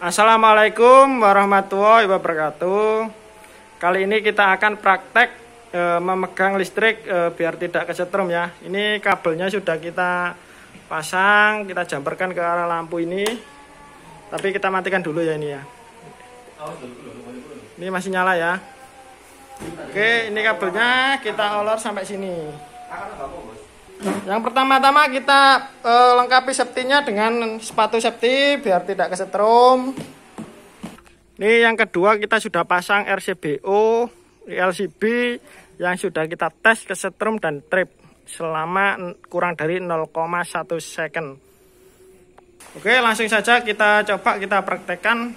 Assalamualaikum warahmatullahi wabarakatuh. Kali ini kita akan praktek memegang listrik biar tidak kesetrum ya. Ini kabelnya sudah kita pasang, kita jamperkan ke arah lampu ini. Tapi kita matikan dulu ya ini ya. Ini masih nyala ya. Oke, ini kabelnya kita olor sampai sini. Yang pertama-tama kita lengkapi safety-nya dengan sepatu safety biar tidak kesetrum. Ini yang kedua, kita sudah pasang RCBO LCB yang sudah kita tes kesetrum dan trip selama kurang dari 0,1 second. Oke, langsung saja kita coba kita praktekkan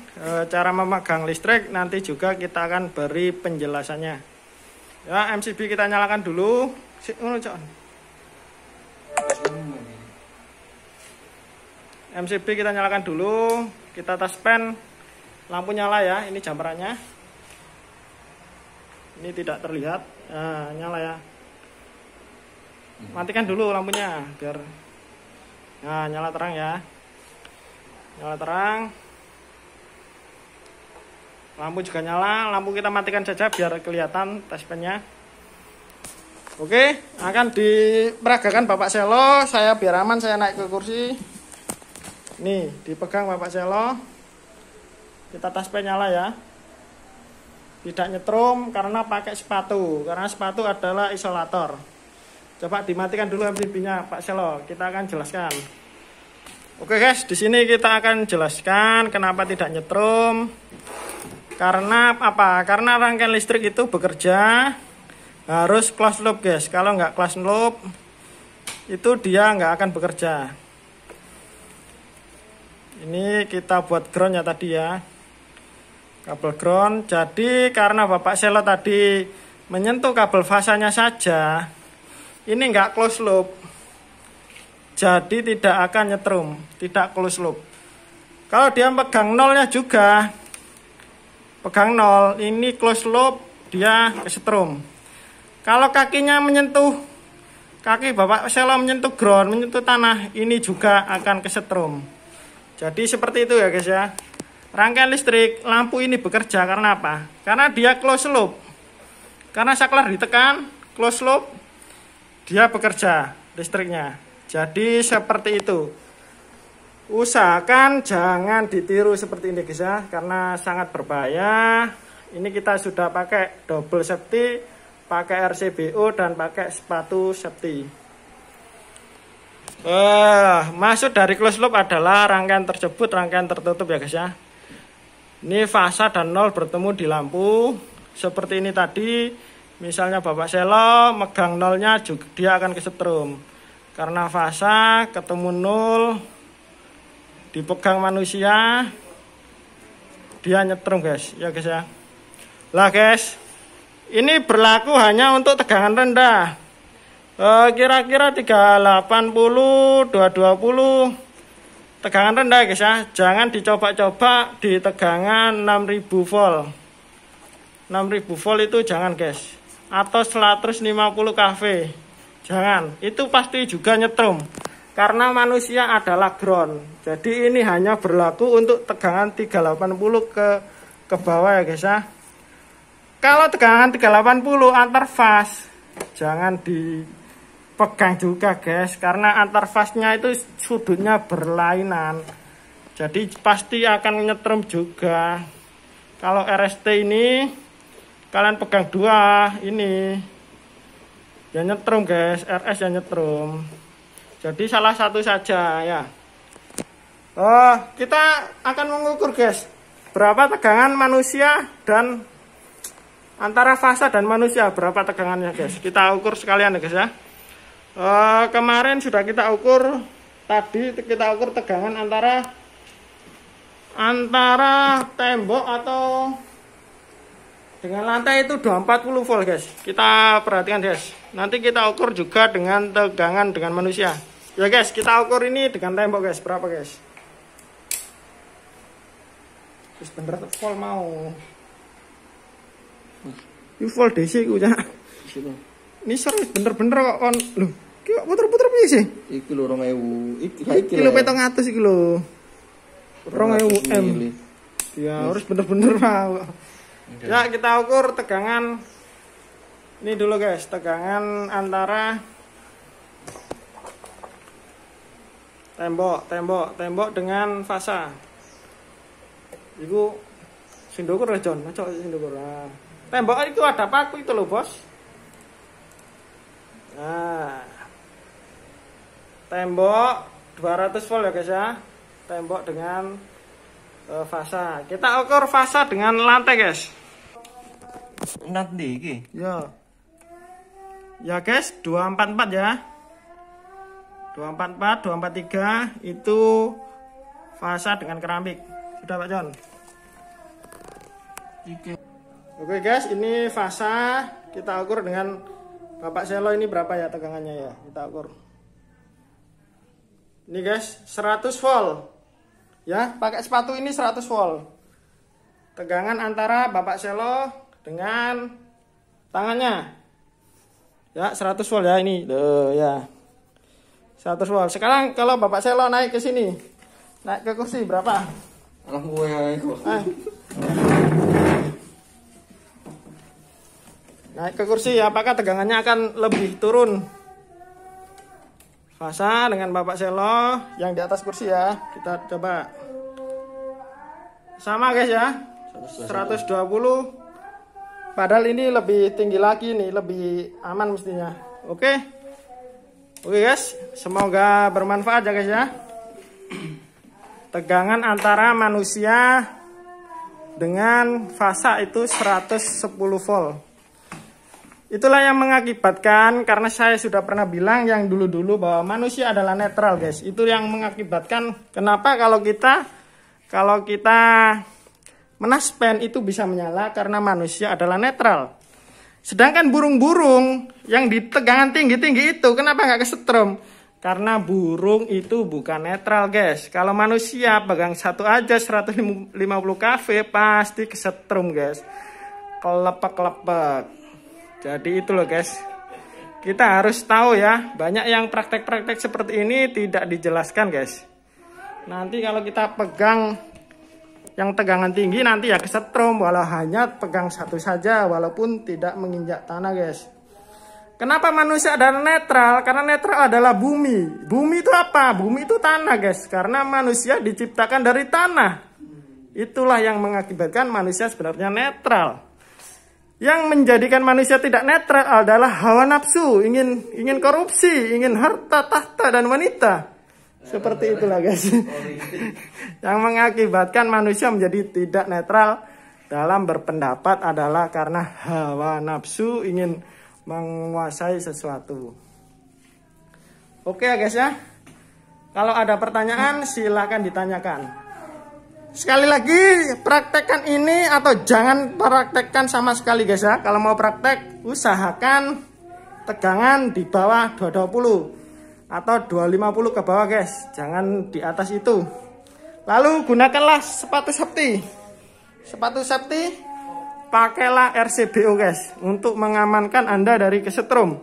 cara memegang listrik. Nanti juga kita akan beri penjelasannya. Ya, MCB kita nyalakan dulu. MCB kita nyalakan dulu, kita taspen, lampu nyala ya, ini jamperannya. Ini tidak terlihat, nah, nyala ya. Matikan dulu lampunya biar, nah nyala terang ya, nyala terang. Lampu juga nyala, lampu kita matikan saja biar kelihatan taspennya. Oke, akan diperagakan Bapak Selo. Saya biar aman, saya naik ke kursi. Nih, dipegang Bapak Selo. Kita taspen nyala ya. Tidak nyetrum karena pakai sepatu. Karena sepatu adalah isolator. Coba dimatikan dulu MCB-nya Pak Selo. Kita akan jelaskan. Oke guys, di sini kita akan jelaskan kenapa tidak nyetrum. Karena apa? Karena rangkaian listrik itu bekerja harus close loop guys. Kalau nggak close loop itu dia nggak akan bekerja. Ini kita buat ground ya tadi ya, kabel ground. Jadi karena Bapak Selo tadi menyentuh kabel fasanya saja, ini nggak close loop, jadi tidak akan nyetrum, tidak close loop. Kalau dia pegang nolnya juga, pegang nol, ini close loop, dia kesetrum. Kalau kakinya menyentuh, kaki Bapak Selo menyentuh ground, menyentuh tanah, ini juga akan kesetrum. Jadi seperti itu ya guys ya. Rangkaian listrik lampu ini bekerja karena apa? Karena dia close loop. Karena saklar ditekan, close loop, dia bekerja listriknya. Jadi seperti itu. Usahakan jangan ditiru seperti ini guys ya, karena sangat berbahaya. Ini kita sudah pakai double safety, pakai RCBO dan pakai sepatu safety. Maksud dari close loop adalah rangkaian tersebut rangkaian tertutup ya guys ya. Ini fasa dan nol bertemu di lampu seperti ini tadi. Misalnya Bapak Selo megang nolnya juga dia akan kesetrum. Karena fasa ketemu nol dipegang manusia, dia nyetrum guys ya guys ya. Lah guys, ini berlaku hanya untuk tegangan rendah. Kira-kira 380, 220 tegangan rendah guys ya. Jangan dicoba-coba di tegangan 6000 volt. 6000 volt itu jangan guys. Atau 150 kV. Jangan, itu pasti juga nyetrum. Karena manusia adalah ground. Jadi ini hanya berlaku untuk tegangan 380 ke bawah ya guys ya. Kalau tegangan 380 antar fase, jangan dipegang juga guys, karena antar fase-nya itu sudutnya berlainan. Jadi pasti akan nyetrum juga. Kalau RST ini kalian pegang dua ini, ya nyetrum guys, RS ya nyetrum. Jadi salah satu saja ya. Kita akan mengukur guys, berapa tegangan manusia dan antara fasa dan manusia, berapa tegangannya guys. Kita ukur sekalian ya guys ya. Kemarin sudah kita ukur, tadi kita ukur tegangan antara tembok atau dengan lantai itu 240 volt guys. Kita perhatikan guys. Nanti kita ukur juga dengan tegangan dengan manusia. Ya guys, kita ukur ini dengan tembok guys, berapa guys. Terus bener volt mau. Ini volt DC ku ya. Ini serius bener-bener kok kon. Loh, ki kok puter-puter piye sih? Iki lho 2000. Iki lho 700 iki lho. 2000 M. Ya harus bener-bener mau. Ya kita ukur tegangan. Ini dulu guys, tegangan antara tembok dengan fasa. Iku sing ndukur ya Jon, cocok sing ndukur. Nah, tembok itu ada paku itu loh bos. Nah, tembok 200 volt ya guys ya. Tembok dengan fasa. Kita ukur fasa dengan lantai guys. Nanti iki. Ya. Ya guys, 244 ya. 244, 243 itu fasa dengan keramik. Sudah Pak Jon? Oke guys, ini fasa. Kita ukur dengan Bapak Selo ini berapa ya tegangannya ya. Kita ukur. Ini guys, 100 volt. Ya, pakai sepatu ini 100 volt. Tegangan antara Bapak Selo dengan tangannya. Ya, 100 volt ya ini. Loh, ya. 100 volt. Sekarang kalau Bapak Selo naik ke sini. Naik ke kursi berapa? Naik ke kursi, apakah tegangannya akan lebih turun? Fasa dengan Bapak Selo yang di atas kursi ya. Kita coba. Sama guys ya. 120. Padahal ini lebih tinggi lagi nih, lebih aman mestinya. Oke. Oke guys, semoga bermanfaat ya guys ya. Tegangan antara manusia dengan fasa itu 110 volt. Itulah yang mengakibatkan, karena saya sudah pernah bilang yang dulu-dulu bahwa manusia adalah netral guys. Itu yang mengakibatkan kenapa kalau kita menaspen itu bisa menyala karena manusia adalah netral. Sedangkan burung-burung yang di tegangan tinggi-tinggi itu kenapa nggak kesetrum? Karena burung itu bukan netral guys. Kalau manusia pegang satu aja 150 kV pasti kesetrum guys. Kelepek-kelepek. Jadi itu loh guys. Kita harus tahu ya, banyak yang praktek-praktek seperti ini tidak dijelaskan guys. Nanti kalau kita pegang yang tegangan tinggi nanti ya kesetrum, walau hanya pegang satu saja walaupun tidak menginjak tanah guys. Kenapa manusia adalah netral? Karena netral adalah bumi. Bumi itu apa? Bumi itu tanah guys. Karena manusia diciptakan dari tanah. Itulah yang mengakibatkan manusia sebenarnya netral. Yang menjadikan manusia tidak netral adalah hawa nafsu, ingin korupsi, ingin harta, tahta dan wanita. Seperti itulah guys. Yang mengakibatkan manusia menjadi tidak netral dalam berpendapat adalah karena hawa nafsu ingin menguasai sesuatu. Oke ya guys ya. Kalau ada pertanyaan silakan ditanyakan. Sekali lagi praktekkan ini atau jangan praktekkan sama sekali guys ya. Kalau mau praktek usahakan tegangan di bawah 220. Atau 250 ke bawah guys, jangan di atas itu. Lalu gunakanlah sepatu safety. Sepatu safety pakailah RCBO guys untuk mengamankan Anda dari kesetrum.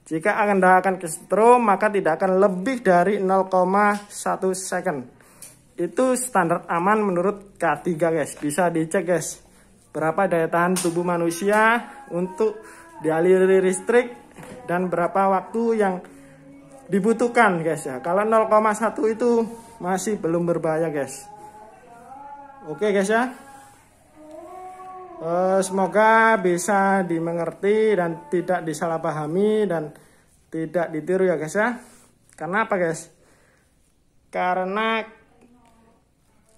Jika Anda akan kesetrum maka tidak akan lebih dari 0,1 second. Itu standar aman menurut K3 guys. Bisa dicek guys berapa daya tahan tubuh manusia untuk dialiri listrik dan berapa waktu yang dibutuhkan guys ya. Kalau 0,1 itu masih belum berbahaya guys. Oke guys ya. Semoga bisa dimengerti dan tidak disalahpahami dan tidak ditiru ya guys ya. Karena apa guys? Karena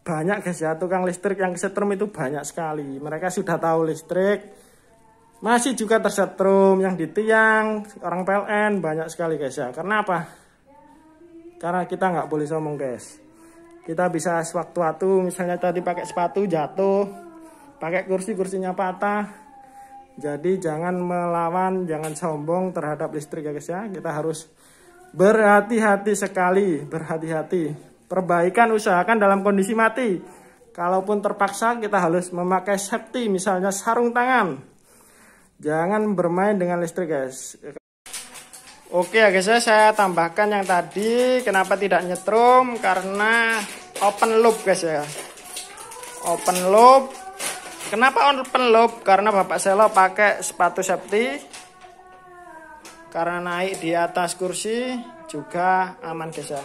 banyak guys ya tukang listrik yang kesetrum itu banyak sekali. Mereka sudah tahu listrik masih juga tersetrum, yang di tiang, orang PLN banyak sekali guys ya. Karena apa? Karena kita nggak boleh sombong guys. Kita bisa sewaktu-waktu misalnya tadi pakai sepatu jatuh, pakai kursinya patah. Jadi jangan melawan, jangan sombong terhadap listrik ya guys ya. Kita harus berhati-hati sekali, berhati-hati. Perbaikan usahakan dalam kondisi mati. Kalaupun terpaksa kita harus memakai safety, misalnya sarung tangan. Jangan bermain dengan listrik guys. Oke ya guys ya, saya tambahkan yang tadi. Kenapa tidak nyetrum? Karena open loop guys ya. open loop. Kenapa open loop? Karena Bapak Selo pakai sepatu safety. Karena naik di atas kursi juga aman guys ya.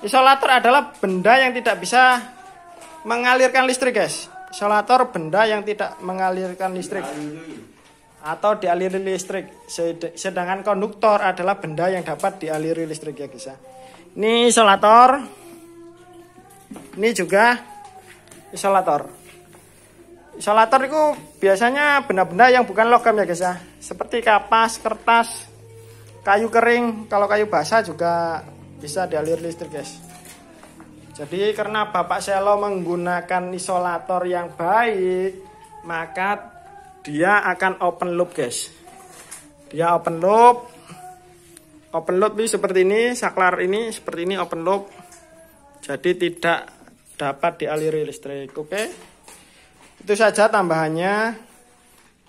Isolator adalah benda yang tidak bisa mengalirkan listrik guys. Isolator benda yang tidak mengalirkan listrik atau dialiri listrik. Sedangkan konduktor adalah benda yang dapat dialiri listrik ya guys ya. Ini isolator. Ini juga isolator. Isolator itu biasanya benda-benda yang bukan logam ya guys ya. Seperti kapas, kertas, kayu kering. Kalau kayu basah juga bisa dialiri listrik guys. Jadi karena Bapak Selo menggunakan isolator yang baik, maka dia akan open loop guys. Dia open loop. Open loop ini seperti ini, saklar ini seperti ini open loop. Jadi tidak dapat dialiri listrik. Oke. Itu saja tambahannya.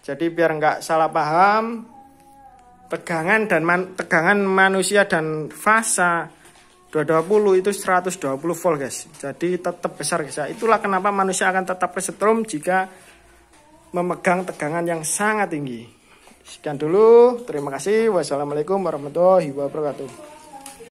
Jadi biar nggak salah paham, tegangan manusia dan fasa 220 itu 120 volt guys. Jadi tetap besar guys. Itulah kenapa manusia akan tetap kesetrum jika memegang tegangan yang sangat tinggi. Sekian dulu, terima kasih. Wassalamualaikum warahmatullahi wabarakatuh.